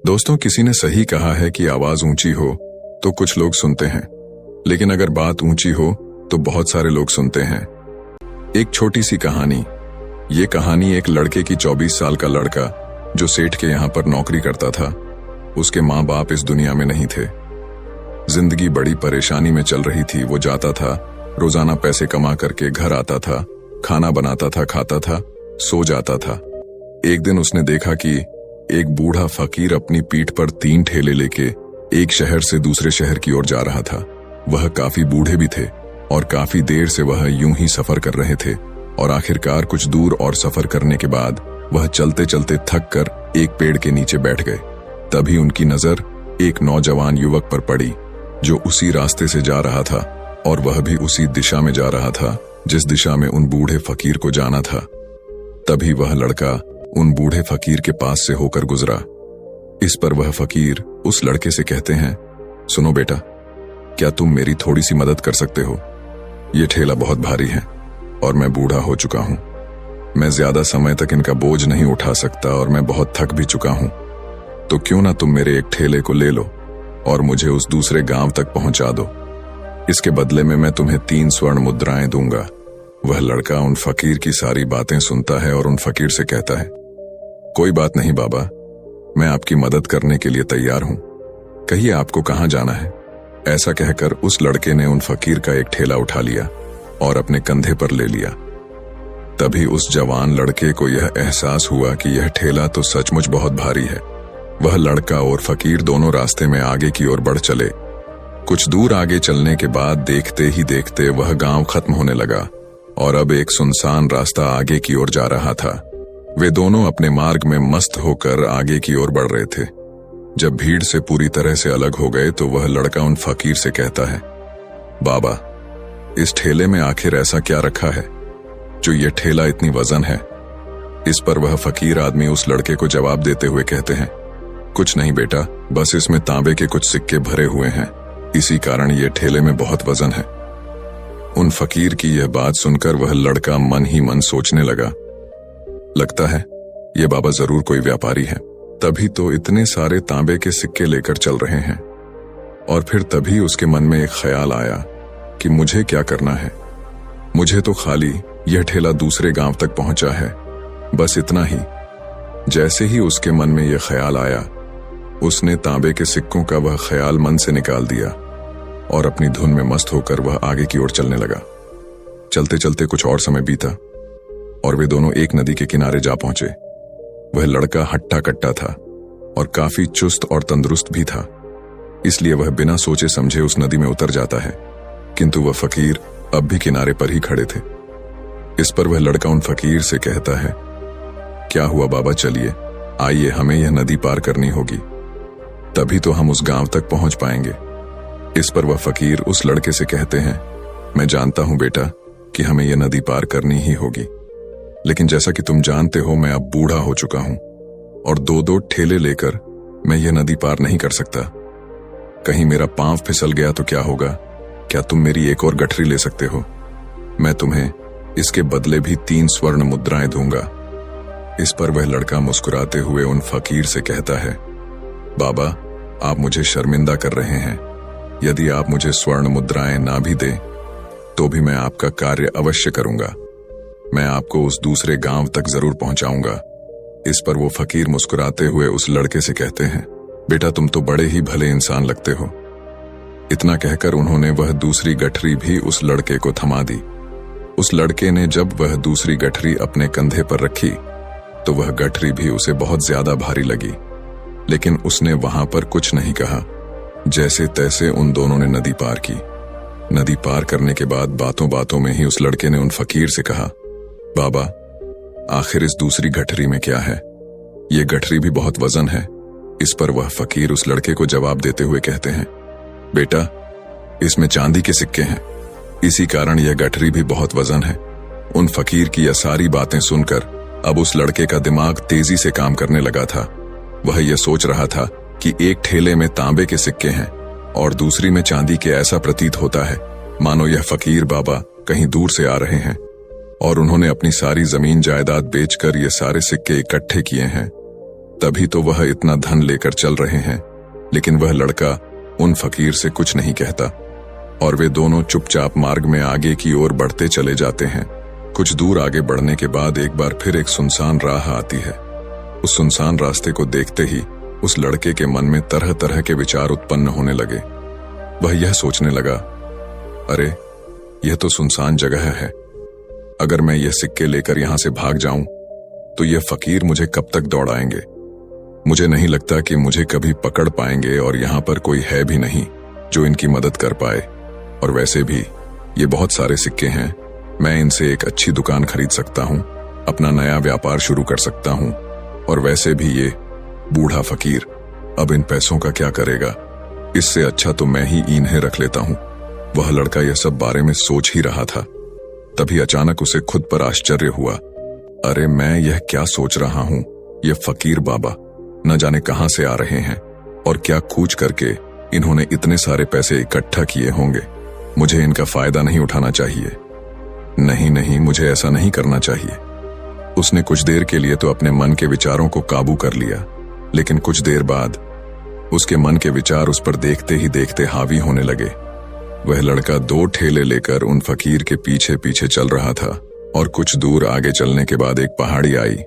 दोस्तों, किसी ने सही कहा है कि आवाज ऊंची हो तो कुछ लोग सुनते हैं, लेकिन अगर बात ऊंची हो तो बहुत सारे लोग सुनते हैं। एक छोटी सी कहानी। ये कहानी एक लड़के की 24 साल का लड़का जो सेठ के यहाँ पर नौकरी करता था। उसके माँ बाप इस दुनिया में नहीं थे। जिंदगी बड़ी परेशानी में चल रही थी। वो जाता था, रोजाना पैसे कमा करके घर आता था, खाना बनाता था, खाता था, सो जाता था। एक दिन उसने देखा कि एक बूढ़ा फकीर अपनी पीठ पर 3 ठेले लेके एक शहर से दूसरे शहर की ओर जा रहा था। वह काफी बूढ़े भी थे और काफी देर से वह यूं ही सफर कर रहे थे और आखिरकार कुछ दूर और सफर करने के बाद वह चलते चलते थक कर एक पेड़ के नीचे बैठ गए। तभी उनकी नजर एक नौजवान युवक पर पड़ी जो उसी रास्ते से जा रहा था और वह भी उसी दिशा में जा रहा था जिस दिशा में उन बूढ़े फकीर को जाना था। तभी वह लड़का उन बूढ़े फकीर के पास से होकर गुजरा। इस पर वह फकीर उस लड़के से कहते हैं, सुनो बेटा, क्या तुम मेरी थोड़ी सी मदद कर सकते हो? ये ठेला बहुत भारी है और मैं बूढ़ा हो चुका हूं। मैं ज्यादा समय तक इनका बोझ नहीं उठा सकता और मैं बहुत थक भी चुका हूं। तो क्यों ना तुम मेरे एक ठेले को ले लो और मुझे उस दूसरे गांव तक पहुंचा दो। इसके बदले में मैं तुम्हें 3 स्वर्ण मुद्राएं दूंगा। वह लड़का उन फकीर की सारी बातें सुनता है और उन फकीर से कहता है, कोई बात नहीं बाबा, मैं आपकी मदद करने के लिए तैयार हूं। कहिए आपको कहां जाना है? ऐसा कहकर उस लड़के ने उन फकीर का एक ठेला उठा लिया और अपने कंधे पर ले लिया। तभी उस जवान लड़के को यह एहसास हुआ कि यह ठेला तो सचमुच बहुत भारी है। वह लड़का और फकीर दोनों रास्ते में आगे की ओर बढ़ चले। कुछ दूर आगे चलने के बाद देखते ही देखते वह गांव खत्म होने लगा और अब एक सुनसान रास्ता आगे की ओर जा रहा था। वे दोनों अपने मार्ग में मस्त होकर आगे की ओर बढ़ रहे थे। जब भीड़ से पूरी तरह से अलग हो गए तो वह लड़का उन फकीर से कहता है, बाबा, इस ठेले में आखिर ऐसा क्या रखा है जो ये ठेला इतनी वजन है? इस पर वह फकीर आदमी उस लड़के को जवाब देते हुए कहते हैं, कुछ नहीं बेटा, बस इसमें तांबे के कुछ सिक्के भरे हुए हैं, इसी कारण ये ठेले में बहुत वजन है। उन फकीर की यह बात सुनकर वह लड़का मन ही मन सोचने लगा, लगता है ये बाबा जरूर कोई व्यापारी है, तभी तो इतने सारे तांबे के सिक्के लेकर चल रहे हैं। और फिर तभी उसके मन में एक ख्याल आया कि मुझे क्या करना है। मुझे तो खाली यह ठेला दूसरे गांव तक पहुंचा है, बस इतना ही। जैसे ही उसके मन में यह ख्याल आया, उसने तांबे के सिक्कों का वह ख्याल मन से निकाल दिया और अपनी धुन में मस्त होकर वह आगे की ओर चलने लगा। चलते चलते कुछ और समय बीता और वे दोनों एक नदी के किनारे जा पहुंचे। वह लड़का हट्टा कट्टा था और काफी चुस्त और तंदुरुस्त भी था, इसलिए वह बिना सोचे समझे उस नदी में उतर जाता है। किंतु वह फकीर अब भी किनारे पर ही खड़े थे। इस पर वह लड़का उन फकीर से कहता है, क्या हुआ बाबा, चलिए आइए, हमें यह नदी पार करनी होगी, तभी तो हम उस गांव तक पहुंच पाएंगे। इस पर वह फकीर उस लड़के से कहते हैं, मैं जानता हूं बेटा कि हमें यह नदी पार करनी ही होगी, लेकिन जैसा कि तुम जानते हो मैं अब बूढ़ा हो चुका हूं और 2-2 ठेले लेकर मैं यह नदी पार नहीं कर सकता। कहीं मेरा पांव फिसल गया तो क्या होगा? क्या तुम मेरी एक और गठरी ले सकते हो? मैं तुम्हें इसके बदले भी 3 स्वर्ण मुद्राएं दूंगा। इस पर वह लड़का मुस्कुराते हुए उन फकीर से कहता है, बाबा, आप मुझे शर्मिंदा कर रहे हैं। यदि आप मुझे स्वर्ण मुद्राएं ना भी दें तो भी मैं आपका कार्य अवश्य करूंगा। मैं आपको उस दूसरे गांव तक जरूर पहुंचाऊंगा। इस पर वो फकीर मुस्कुराते हुए उस लड़के से कहते हैं, बेटा, तुम तो बड़े ही भले इंसान लगते हो। इतना कहकर उन्होंने वह दूसरी गठरी भी उस लड़के को थमा दी। उस लड़के ने जब वह दूसरी गठरी अपने कंधे पर रखी तो वह गठरी भी उसे बहुत ज्यादा भारी लगी, लेकिन उसने वहां पर कुछ नहीं कहा। जैसे तैसे उन दोनों ने नदी पार की। नदी पार करने के बाद बातों बातों में ही उस लड़के ने उन फकीर से कहा, बाबा, आखिर इस दूसरी गठरी में क्या है? ये गठरी भी बहुत वजन है। इस पर वह फकीर उस लड़के को जवाब देते हुए कहते हैं, बेटा, इसमें चांदी के सिक्के हैं, इसी कारण यह गठरी भी बहुत वजन है। उन फकीर की यह सारी बातें सुनकर अब उस लड़के का दिमाग तेजी से काम करने लगा था। वह यह सोच रहा था कि एक ठेले में तांबे के सिक्के हैं और दूसरी में चांदी के। ऐसा प्रतीत होता है मानो यह फकीर बाबा कहीं दूर से आ रहे हैं और उन्होंने अपनी सारी जमीन जायदाद बेचकर ये सारे सिक्के इकट्ठे किए हैं। तभी तो वह इतना धन लेकर चल रहे हैं, लेकिन वह लड़का उन फकीर से कुछ नहीं कहता और वे दोनों चुपचाप मार्ग में आगे की ओर बढ़ते चले जाते हैं। कुछ दूर आगे बढ़ने के बाद एक बार फिर एक सुनसान राह आती है। उस सुनसान रास्ते को देखते ही उस लड़के के मन में तरह तरह के विचार उत्पन्न होने लगे। वह यह सोचने लगा, अरे यह तो सुनसान जगह है, अगर मैं यह सिक्के लेकर यहां से भाग जाऊं तो यह फकीर मुझे कब तक दौड़ाएंगे। मुझे नहीं लगता कि मुझे कभी पकड़ पाएंगे और यहां पर कोई है भी नहीं जो इनकी मदद कर पाए। और वैसे भी ये बहुत सारे सिक्के हैं, मैं इनसे एक अच्छी दुकान खरीद सकता हूं, अपना नया व्यापार शुरू कर सकता हूं। और वैसे भी ये बूढ़ा फकीर अब इन पैसों का क्या करेगा, इससे अच्छा तो मैं ही इन्हें रख लेता हूं। वह लड़का यह सब बारे में सोच ही रहा था, तभी अचानक उसे खुद पर आश्चर्य हुआ। अरे मैं यह क्या सोच रहा हूं, यह फकीर बाबा न जाने कहां से आ रहे हैं और क्या कूच करके इन्होंने इतने सारे पैसे इकट्ठा किए होंगे। मुझे इनका फायदा नहीं उठाना चाहिए। नहीं नहीं, मुझे ऐसा नहीं करना चाहिए। उसने कुछ देर के लिए तो अपने मन के विचारों को काबू कर लिया, लेकिन कुछ देर बाद उसके मन के विचार उस पर देखते ही देखते हावी होने लगे। वह लड़का 2 ठेले लेकर उन फकीर के पीछे पीछे चल रहा था और कुछ दूर आगे चलने के बाद एक पहाड़ी आई।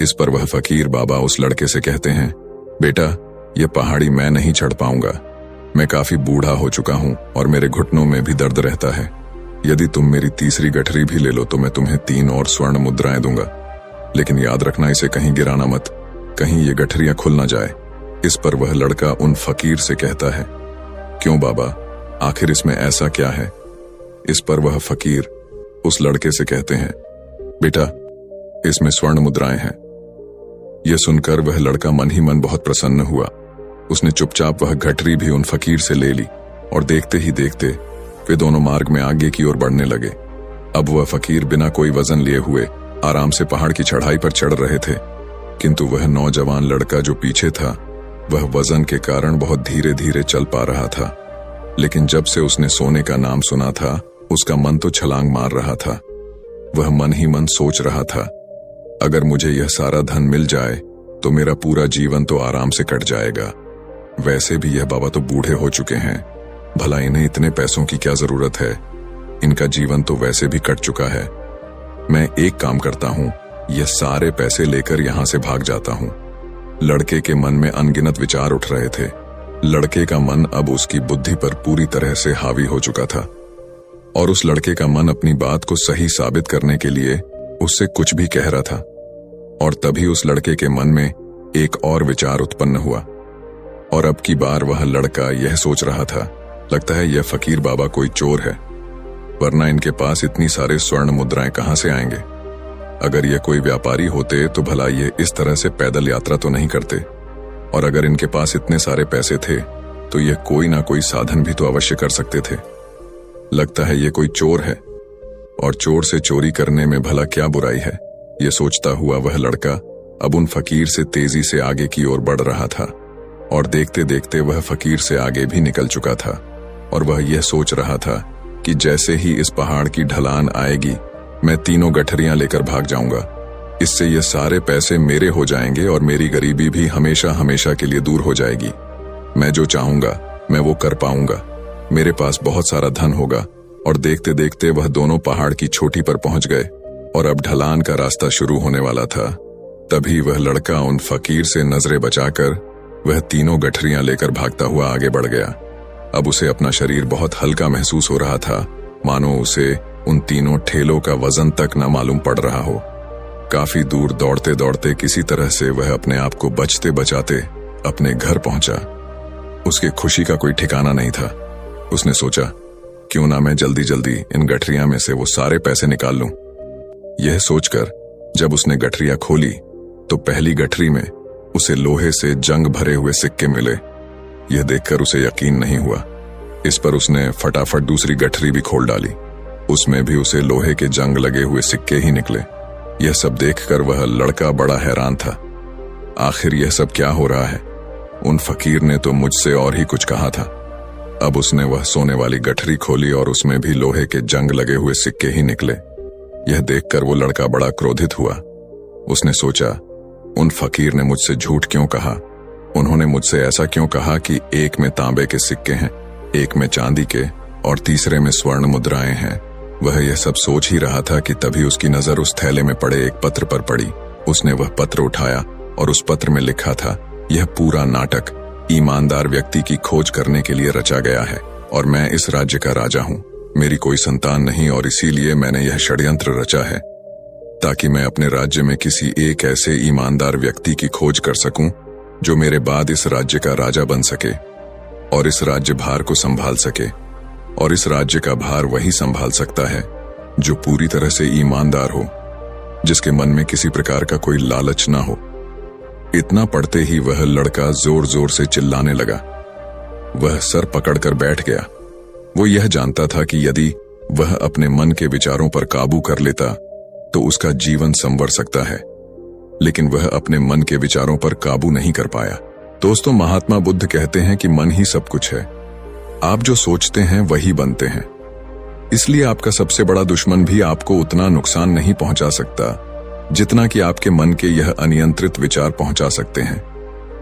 इस पर वह फकीर बाबा उस लड़के से कहते हैं, बेटा यह पहाड़ी मैं नहीं चढ़ पाऊंगा, मैं काफी बूढ़ा हो चुका हूं और मेरे घुटनों में भी दर्द रहता है। यदि तुम मेरी तीसरी गठरी भी ले लो तो मैं तुम्हें 3 और स्वर्ण मुद्राएं दूंगा, लेकिन याद रखना इसे कहीं गिराना मत, कहीं ये गठरियां खुल ना जाए। इस पर वह लड़का उन फकीर से कहता है, क्यों बाबा, आखिर इसमें ऐसा क्या है। इस पर वह फकीर उस लड़के से कहते हैं, बेटा इसमें स्वर्ण मुद्राएं हैं। यह सुनकर वह लड़का मन ही मन बहुत प्रसन्न हुआ। उसने चुपचाप वह गठरी भी उन फकीर से ले ली और देखते ही देखते वे दोनों मार्ग में आगे की ओर बढ़ने लगे। अब वह फकीर बिना कोई वजन लिए हुए आराम से पहाड़ की चढ़ाई पर चढ़ रहे थे, किंतु वह नौजवान लड़का जो पीछे था वह वजन के कारण बहुत धीरे धीरे चल पा रहा था। लेकिन जब से उसने सोने का नाम सुना था उसका मन तो छलांग मार रहा था। वह मन ही मन सोच रहा था, अगर मुझे यह सारा धन मिल जाए तो मेरा पूरा जीवन तो आराम से कट जाएगा। वैसे भी यह बाबा तो बूढ़े हो चुके हैं, भला इन्हें इतने पैसों की क्या जरूरत है, इनका जीवन तो वैसे भी कट चुका है। मैं एक काम करता हूं, यह सारे पैसे लेकर यहां से भाग जाता हूं। लड़के के मन में अनगिनत विचार उठ रहे थे। लड़के का मन अब उसकी बुद्धि पर पूरी तरह से हावी हो चुका था और उस लड़के का मन अपनी बात को सही साबित करने के लिए उससे कुछ भी कह रहा था। और तभी उस लड़के के मन में एक और विचार उत्पन्न हुआ और अब की बार वह लड़का यह सोच रहा था, लगता है यह फकीर बाबा कोई चोर है, वरना इनके पास इतनी सारे स्वर्ण मुद्राएं कहां से आएंगे। अगर ये कोई व्यापारी होते तो भला ये इस तरह से पैदल यात्रा तो नहीं करते, और अगर इनके पास इतने सारे पैसे थे तो ये कोई ना कोई साधन भी तो अवश्य कर सकते थे। लगता है ये कोई चोर है और चोर से चोरी करने में भला क्या बुराई है। ये सोचता हुआ वह लड़का अब उन फकीर से तेजी से आगे की ओर बढ़ रहा था और देखते देखते वह फकीर से आगे भी निकल चुका था। और वह यह सोच रहा था कि जैसे ही इस पहाड़ की ढलान आएगी मैं 3 गठरियां लेकर भाग जाऊंगा। इससे ये सारे पैसे मेरे हो जाएंगे और मेरी गरीबी भी हमेशा हमेशा के लिए दूर हो जाएगी। मैं जो चाहूंगा मैं वो कर पाऊंगा, मेरे पास बहुत सारा धन होगा। और देखते देखते वह दोनों पहाड़ की चोटी पर पहुंच गए और अब ढलान का रास्ता शुरू होने वाला था। तभी वह लड़का उन फकीर से नजरें बचाकर वह 3 गठरियां लेकर भागता हुआ आगे बढ़ गया। अब उसे अपना शरीर बहुत हल्का महसूस हो रहा था, मानो उसे उन 3 ठेलों का वजन तक न मालूम पड़ रहा हो। काफी दूर दौड़ते दौड़ते किसी तरह से वह अपने आप को बचते बचाते अपने घर पहुंचा। उसकी खुशी का कोई ठिकाना नहीं था। उसने सोचा, क्यों ना मैं जल्दी जल्दी इन गठरियां में से वो सारे पैसे निकाल लूं। यह सोचकर जब उसने गठरियां खोली तो पहली गठरी में उसे लोहे से जंग भरे हुए सिक्के मिले। यह देखकर उसे यकीन नहीं हुआ। इस पर उसने फटाफट दूसरी गठरी भी खोल डाली, उसमें भी उसे लोहे के जंग लगे हुए सिक्के ही निकले। यह सब देखकर वह लड़का बड़ा हैरान था। आखिर यह सब क्या हो रहा है? उन फकीर ने तो मुझसे और ही कुछ कहा था। अब उसने वह सोने वाली गठरी खोली और उसमें भी लोहे के जंग लगे हुए सिक्के ही निकले। यह देखकर वो लड़का बड़ा क्रोधित हुआ। उसने सोचा, उन फकीर ने मुझसे झूठ क्यों कहा? उन्होंने मुझसे ऐसा क्यों कहा कि एक में तांबे के सिक्के हैं, एक में चांदी के और तीसरे में स्वर्ण मुद्राएं हैं? वह यह सब सोच ही रहा था कि तभी उसकी नजर उस थैले में पड़े एक पत्र पर पड़ी। उसने वह पत्र उठाया और उस पत्र में लिखा था, यह पूरा नाटक ईमानदार व्यक्ति की खोज करने के लिए रचा गया है और मैं इस राज्य का राजा हूं। मेरी कोई संतान नहीं और इसीलिए मैंने यह षड्यंत्र रचा है ताकि मैं अपने राज्य में किसी एक ऐसे ईमानदार व्यक्ति की खोज कर सकूं जो मेरे बाद इस राज्य का राजा बन सके और इस राज्य भार को संभाल सके। और इस राज्य का भार वही संभाल सकता है जो पूरी तरह से ईमानदार हो, जिसके मन में किसी प्रकार का कोई लालच ना हो। इतना पढ़ते ही वह लड़का जोर जोर से चिल्लाने लगा। वह सर पकड़कर बैठ गया। वो यह जानता था कि यदि वह अपने मन के विचारों पर काबू कर लेता तो उसका जीवन संवर सकता है, लेकिन वह अपने मन के विचारों पर काबू नहीं कर पाया। दोस्तों, महात्मा बुद्ध कहते हैं कि मन ही सब कुछ है। आप जो सोचते हैं वही बनते हैं। इसलिए आपका सबसे बड़ा दुश्मन भी आपको उतना नुकसान नहीं पहुंचा सकता जितना कि आपके मन के यह अनियंत्रित विचार पहुंचा सकते हैं।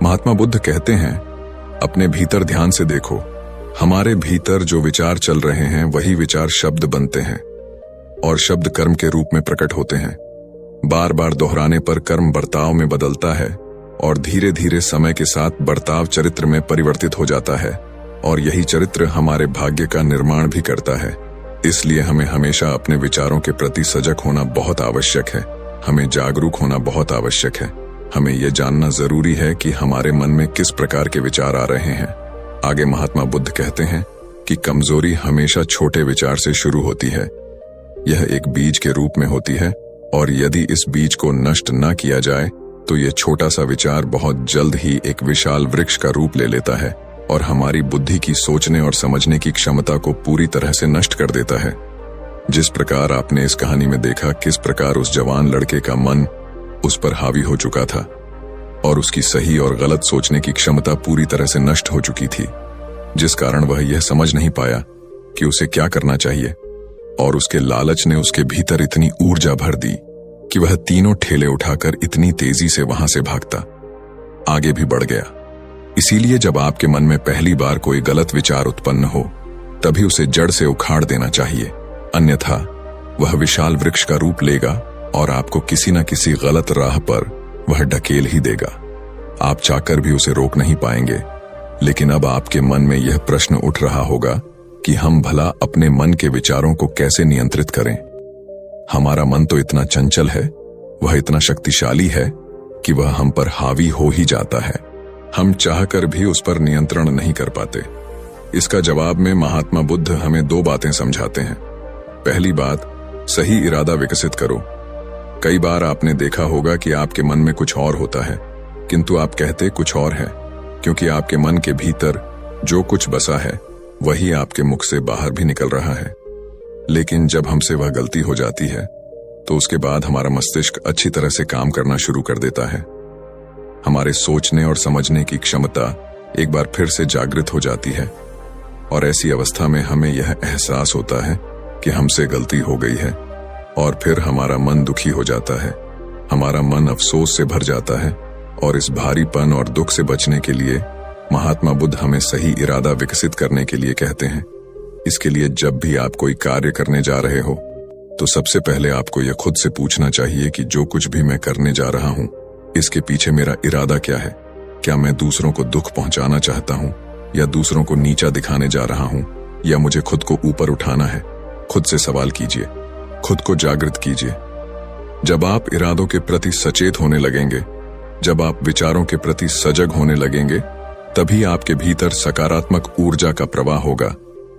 महात्मा बुद्ध कहते हैं, अपने भीतर ध्यान से देखो। हमारे भीतर जो विचार चल रहे हैं वही विचार शब्द बनते हैं और शब्द कर्म के रूप में प्रकट होते हैं। बार बार दोहराने पर कर्म बर्ताव में बदलता है और धीरे धीरे समय के साथ बर्ताव चरित्र में परिवर्तित हो जाता है और यही चरित्र हमारे भाग्य का निर्माण भी करता है। इसलिए हमें हमेशा अपने विचारों के प्रति सजग होना बहुत आवश्यक है। हमें जागरूक होना बहुत आवश्यक है। हमें यह जानना जरूरी है कि हमारे मन में किस प्रकार के विचार आ रहे हैं। आगे महात्मा बुद्ध कहते हैं कि कमजोरी हमेशा छोटे विचार से शुरू होती है। यह एक बीज के रूप में होती है और यदि इस बीज को नष्ट न किया जाए तो यह छोटा सा विचार बहुत जल्द ही एक विशाल वृक्ष का रूप ले लेता है और हमारी बुद्धि की सोचने और समझने की क्षमता को पूरी तरह से नष्ट कर देता है। जिस प्रकार आपने इस कहानी में देखा किस प्रकार उस जवान लड़के का मन उस पर हावी हो चुका था और उसकी सही और गलत सोचने की क्षमता पूरी तरह से नष्ट हो चुकी थी, जिस कारण वह यह समझ नहीं पाया कि उसे क्या करना चाहिए और उसके लालच ने उसके भीतर इतनी ऊर्जा भर दी कि वह तीनों ठेले उठाकर इतनी तेजी से वहां से भागता आगे भी बढ़ गया। इसीलिए जब आपके मन में पहली बार कोई गलत विचार उत्पन्न हो तभी उसे जड़ से उखाड़ देना चाहिए, अन्यथा वह विशाल वृक्ष का रूप लेगा और आपको किसी न किसी गलत राह पर वह ढकेल ही देगा। आप चाहकर भी उसे रोक नहीं पाएंगे। लेकिन अब आपके मन में यह प्रश्न उठ रहा होगा कि हम भला अपने मन के विचारों को कैसे नियंत्रित करें। हमारा मन तो इतना चंचल है, वह इतना शक्तिशाली है कि वह हम पर हावी हो ही जाता है। हम चाहकर भी उस पर नियंत्रण नहीं कर पाते। इसका जवाब में महात्मा बुद्ध हमें दो बातें समझाते हैं। पहली बात, सही इरादा विकसित करो। कई बार आपने देखा होगा कि आपके मन में कुछ और होता है किंतु आप कहते कुछ और है, क्योंकि आपके मन के भीतर जो कुछ बसा है वही आपके मुख से बाहर भी निकल रहा है। लेकिन जब हमसे वह गलती हो जाती है तो उसके बाद हमारा मस्तिष्क अच्छी तरह से काम करना शुरू कर देता है। हमारे सोचने और समझने की क्षमता एक बार फिर से जागृत हो जाती है और ऐसी अवस्था में हमें यह एहसास होता है कि हमसे गलती हो गई है और फिर हमारा मन दुखी हो जाता है। हमारा मन अफसोस से भर जाता है और इस भारीपन और दुख से बचने के लिए महात्मा बुद्ध हमें सही इरादा विकसित करने के लिए कहते हैं। इसके लिए जब भी आप कोई कार्य करने जा रहे हो तो सबसे पहले आपको यह खुद से पूछना चाहिए कि जो कुछ भी मैं करने जा रहा हूं इसके पीछे मेरा इरादा क्या है। क्या मैं दूसरों को दुख पहुंचाना चाहता हूं या दूसरों को नीचा दिखाने जा रहा हूं या मुझे खुद को ऊपर उठाना है। खुद से सवाल कीजिए, खुद को जागृत कीजिए। जब आप इरादों के प्रति सचेत होने लगेंगे, जब आप विचारों के प्रति सजग होने लगेंगे, तभी आपके भीतर सकारात्मक ऊर्जा का प्रवाह होगा।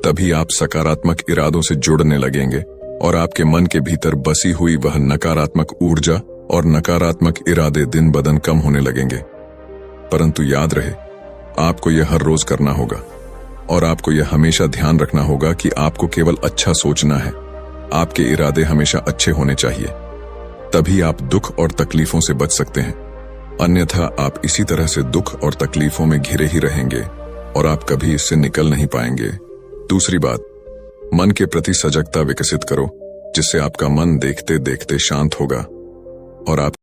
तभी आप सकारात्मक इरादों से जुड़ने लगेंगे और आपके मन के भीतर बसी हुई वह नकारात्मक ऊर्जा और नकारात्मक इरादे दिन ब दिन कम होने लगेंगे। परंतु याद रहे, आपको यह हर रोज करना होगा और आपको यह हमेशा ध्यान रखना होगा कि आपको केवल अच्छा सोचना है। आपके इरादे हमेशा अच्छे होने चाहिए, तभी आप दुख और तकलीफों से बच सकते हैं। अन्यथा आप इसी तरह से दुख और तकलीफों में घिरे ही रहेंगे और आप कभी इससे निकल नहीं पाएंगे। दूसरी बात, मन के प्रति सजगता विकसित करो, जिससे आपका मन देखते देखते शांत होगा और आप